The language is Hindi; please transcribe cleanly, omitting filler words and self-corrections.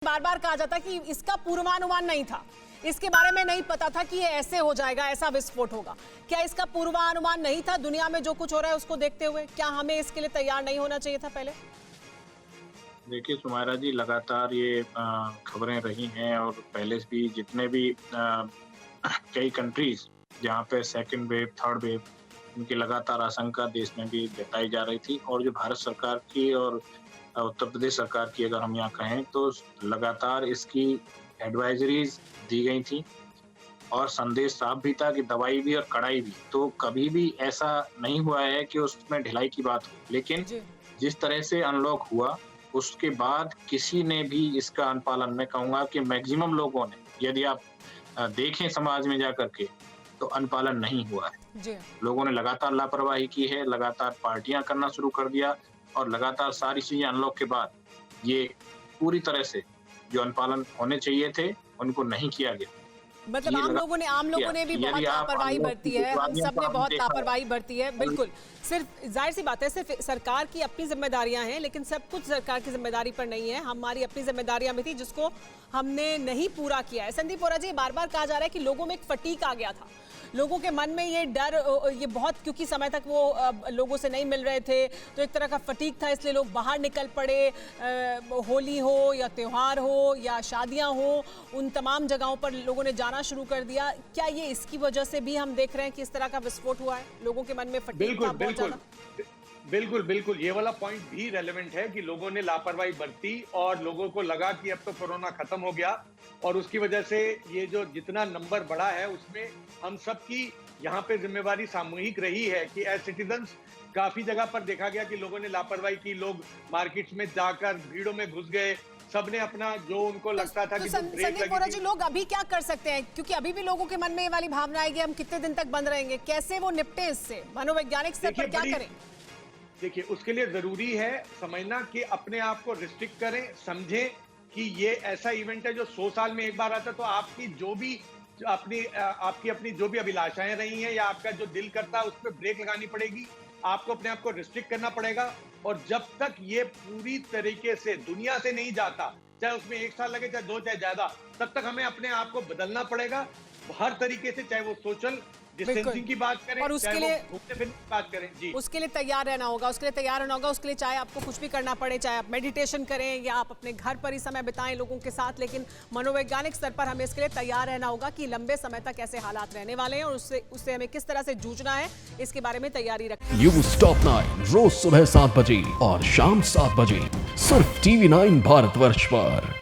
बार बार कहा जाता कि इसका पूर्वानुमान नहीं था, इसके बारे में नहीं पता था कि ये ऐसे हो जाएगा, ऐसा विस्फोट होगा। क्या इसका पूर्वानुमान नहीं था? दुनिया में जो कुछ हो रहा है उसको देखते हुए क्या हमें इसके लिए तैयार नहीं होना चाहिए था पहले? देखिए सुमायरा जी, लगातार ये खबरें रही हैं और पहले से भी जितने भी कई कंट्रीज जहाँ पे सेकंड वेव, थर्ड वेव, उनकी लगातार आशंका देश में भी जताई जा रही थी। और जो भारत सरकार की और उत्तर प्रदेश सरकार की अगर हम यहाँ कहें तो लगातार इसकी एडवाइजरीज दी गई थी और संदेश साफ भी था कि दवाई भी और कड़ाई भी। तो कभी भी ऐसा नहीं हुआ है कि उसमें ढिलाई की बात हो, लेकिन जिस तरह से अनलॉक हुआ उसके बाद किसी ने भी इसका अनुपालन, मैं कहूँगा कि मैक्सिमम लोगों ने, यदि आप देखें समाज में जाकर के, तो अनुपालन नहीं हुआ है। लोगों ने लगातार लापरवाही की है, लगातार पार्टियां करना शुरू कर दिया और लगातार सारी चीजें अनलॉक के बाद ये पूरी तरह से जो अनुपालन होने चाहिए थे उनको नहीं किया गया। मतलब आम लोगों ने भी बहुत लापरवाही बरती है, हम सब ने बहुत लापरवाही बरती है। बिल्कुल, सिर्फ जाहिर सी बात है, सिर्फ सरकार की अपनी जिम्मेदारियां हैं, लेकिन सब कुछ सरकार की जिम्मेदारी पर नहीं है। हमारी अपनी जिम्मेदारियां भी थी जिसको हमने नहीं पूरा किया है। संदीप बोरा जी, बार बार कहा जा रहा है कि लोगों में एक फटीक आ गया था, लोगों के मन में ये डर, ये बहुत, क्योंकि समय तक वो लोगों से नहीं मिल रहे थे तो एक तरह का फटीक था, इसलिए लोग बाहर निकल पड़े। होली हो या त्यौहार हो या शादियां हो, उन तमाम जगहों पर लोगों ने जाना शुरू कर दिया। क्या ये इसकी वजह से भी हम देख रहे हैं कि इस तरह का विस्फोट हुआ है, लोगों के मन में फटीक था बहुत ज्यादा? बिल्कुल ये वाला पॉइंट भी रेलेवेंट है कि लोगों ने लापरवाही बरती और लोगों को लगा कि अब तो कोरोना खत्म हो गया और उसकी वजह से ये जो जितना नंबर बढ़ा है उसमें हम सबकी यहाँ पे जिम्मेवारी सामूहिक रही है कि एज सिटीजन्स काफी जगह पर देखा गया कि लोगों ने लापरवाही की, लोग मार्केट्स में जाकर भीड़ों में घुस गए, सबने अपना जो उनको लगता था कि संदीप बोरा जी, लोग अभी क्या कर सकते हैं? क्योंकि अभी भी लोगों के मन में ये वाली भावना आएगी हम कितने दिन तक बंद रहेंगे, कैसे वो निपटे इससे? मनोवैज्ञानिक स्तर पर क्या करें? देखिए, उसके लिए जरूरी है समझना कि अपने आप को रिस्ट्रिक्ट करें, समझें कि ये ऐसा इवेंट है जो 100 साल में एक बार आता है। तो आपकी अपनी जो भी अभिलाषाएं रही हैं या आपका जो दिल करता है उस पर ब्रेक लगानी पड़ेगी, आपको अपने आप को रिस्ट्रिक्ट करना पड़ेगा। और जब तक ये पूरी तरीके से दुनिया से नहीं जाता, चाहे उसमें 1 साल लगे, चाहे 2, चाहे ज्यादा, तब तक हमें अपने आप को बदलना पड़ेगा हर तरीके से, चाहे वो सोशल डिस्टेंसिंग की बात करें और उसके लिए घूमने फिरने की बात करें। जी, उसके लिए तैयार रहना होगा, उसके लिए चाहे आपको कुछ भी करना पड़े, चाहे आप मेडिटेशन करें या आप अपने घर पर ही समय बिताएं लोगों के साथ, लेकिन मनोवैज्ञानिक स्तर पर हमें इसके लिए तैयार रहना होगा कि लंबे समय तक ऐसे हालात रहने वाले हैं और उससे हमें किस तरह से जूझना है, इसके बारे में तैयारी रखें। न्यूज़ टॉप 9 रोज सुबह 7 बजे और शाम 7 बजे सिर्फ TV9 भारतवर्ष पर।